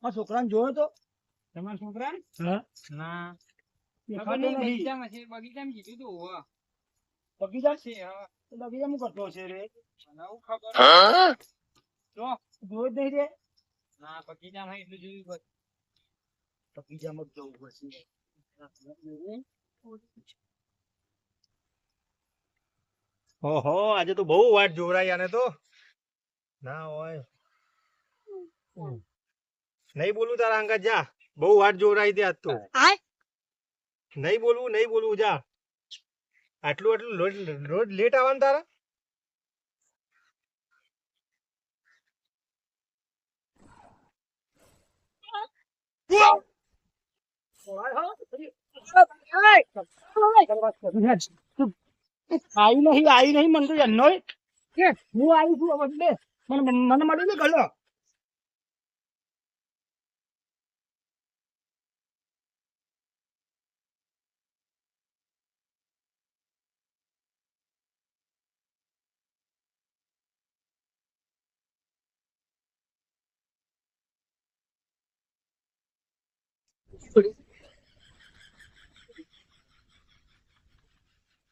આ છોકરાને જોયો તો તમારા છોકરા હા ના દેખાતો નહીં. બગીચામાં છે બગીચામાં કીધું તું હોવા બગીચા છે હા બગીચામાં કરતો છે રે મને હું ખબર જો જોયો જ નહીં રે ના બગીચામાં એટલું જોયું બસ બગીચામાં જ જવું પડશે ઓહો આજે તો બહુ વાટ જોવરાઈ આને તો ના હોય નહીં બોલું તારા અંગત જા બહુ વાટ જોવરાઈ દે આજ તો નહીં બોલવું જા આટલું રોજ લેટ આવવાનું તારા આવી નહીં મને તો એનો હું આવી છું બદલે મને મળી ને ગયો